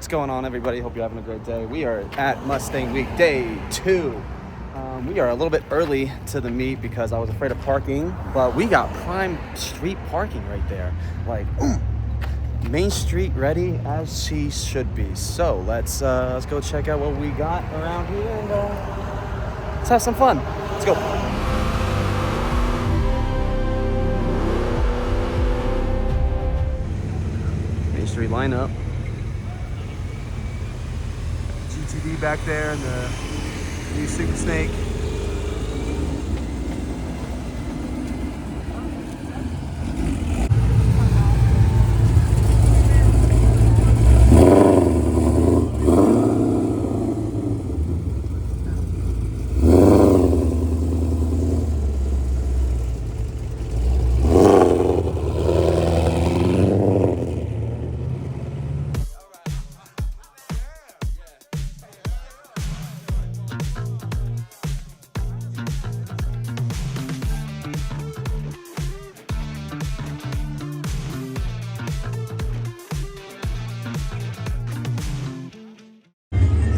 What's going on, everybody? Hope you're having a great day. We are at Mustang Week Day 2. We are a little bit early to the meet because I was afraid of parking, but we got prime street parking right there. Like, Main Street ready as she should be. So let's go check out what we got around here and let's have some fun. Let's go. Main Street lineup. GTD back there and the new Super Snake.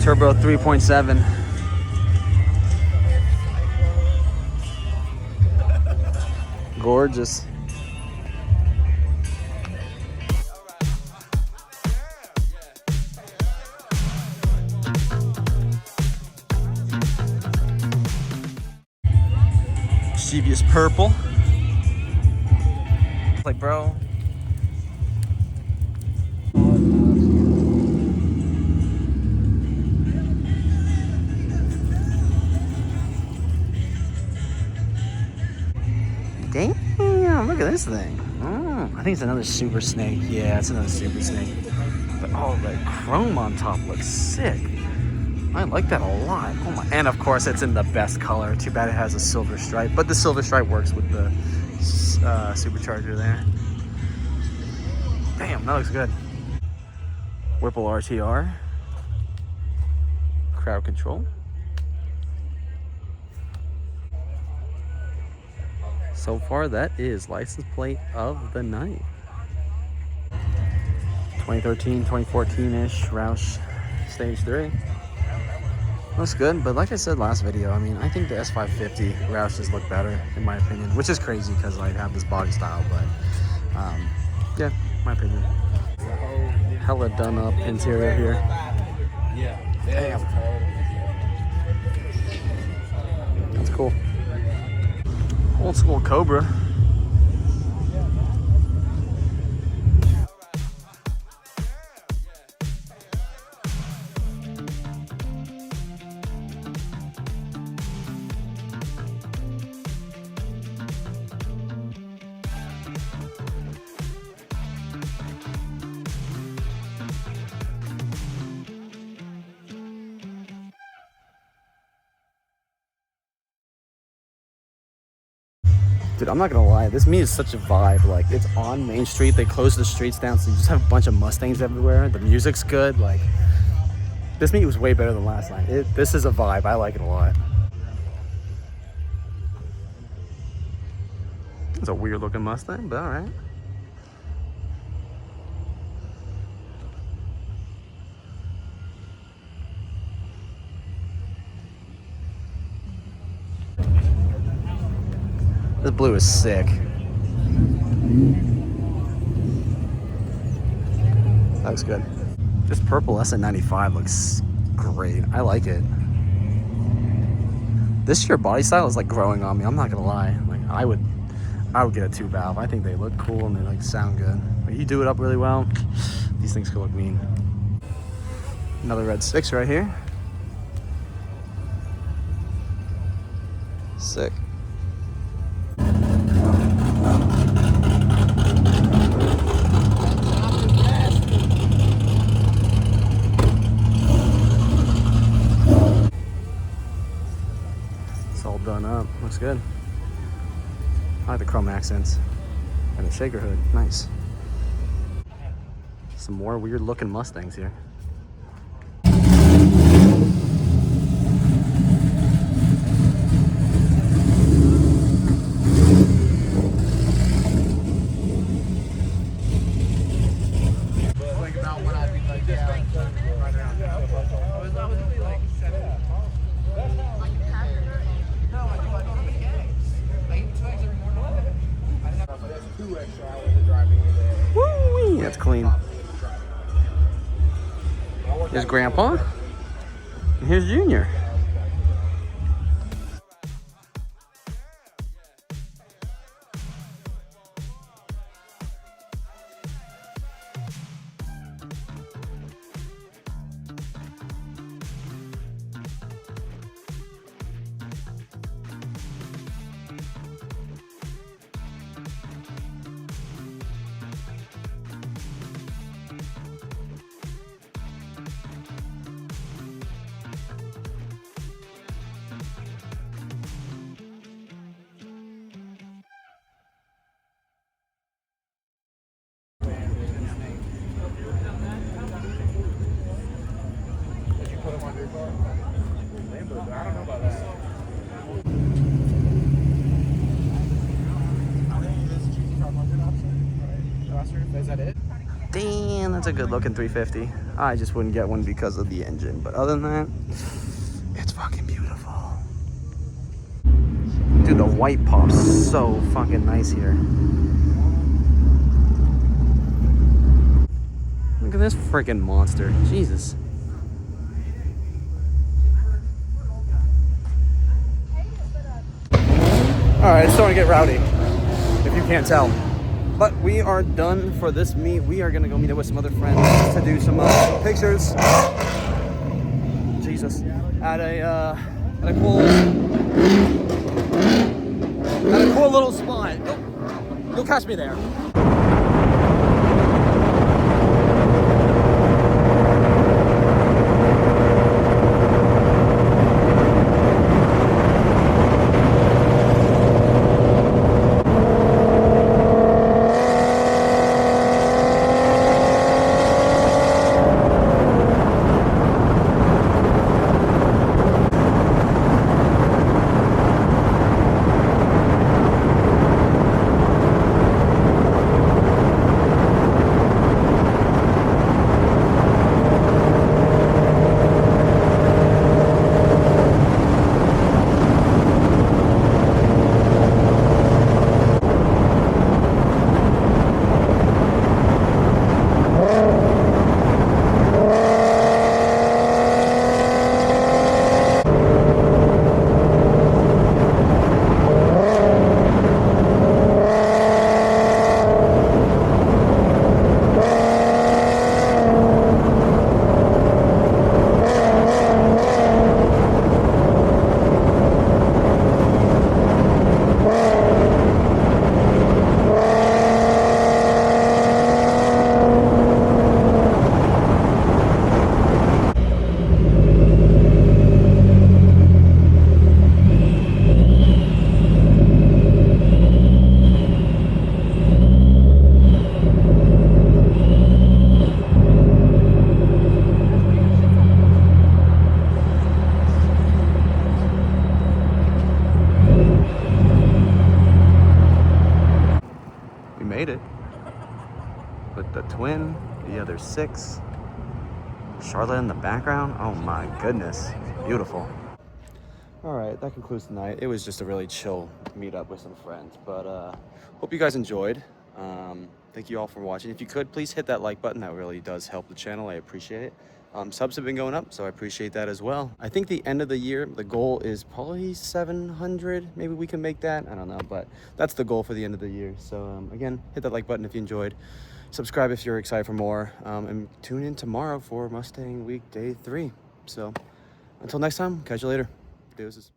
Turbo 3.7. Gorgeous. Mischievous purple. Like, bro. Damn, look at this thing. Oh, I think it's another Super Snake. Yeah, it's another Super Snake. But oh, the chrome on top looks sick. I like that a lot. Oh my! And of course, it's in the best color. Too bad it has a silver stripe, but the silver stripe works with the supercharger there. Damn, that looks good. Whipple RTR. Crowd control. So far, that is license plate of the night. 2013, 2014-ish Roush Stage 3. Looks good, but like I said last video, I mean, I think the S550 Roushes look better, in my opinion, which is crazy because I have this body style, but yeah, my opinion. Hella done up interior here. Damn. That's cool. Old school Cobra. Dude, I'm not gonna lie, this meet is such a vibe. Like, it's on Main Street, they close the streets down, so you just have a bunch of Mustangs everywhere. The music's good. Like, this meet was way better than last night. This is a vibe. I like it a lot. It's a weird looking Mustang, but all right. This blue is sick. That looks good. This purple SN95 looks great. I like it. This year body style is like growing on me. I'm not gonna lie. Like, I would get a 2-valve. I think they look cool and they like sound good. But you do it up really well, these things could look mean. Another red 6 right here. Sick. Done up. Looks good. I like the chrome accents and the shaker hood. Nice. Some more weird looking Mustangs here. Woo! That's clean. Here's Grandpa. And here's Junior. I don't know about that. Is that it? Damn, that's a good looking 350. I just wouldn't get one because of the engine, but other than that, it's fucking beautiful. Dude, the white pop's so fucking nice here. Look at this freaking monster. Jesus. Alright, it's starting to get rowdy, if you can't tell. But we are done for this meet. We are gonna go meet up with some other friends to do some pictures. Jesus. At a cool little spot. You'll catch me there. Made it with the twin, the other 6, Charlotte in the background. Oh my goodness, beautiful. All right, that concludes tonight. It was just a really chill meetup with some friends, but hope you guys enjoyed. Thank you all for watching. If you could, please hit that like button. That really does help the channel. I appreciate it. Subs have been going up, so I appreciate that as well. I think the end of the year, the goal is probably 700. Maybe we can make that. I don't know, but that's the goal for the end of the year. So again, hit that like button if you enjoyed. Subscribe if you're excited for more. And tune in tomorrow for Mustang Week Day 3. So until next time, catch you later. Deuces.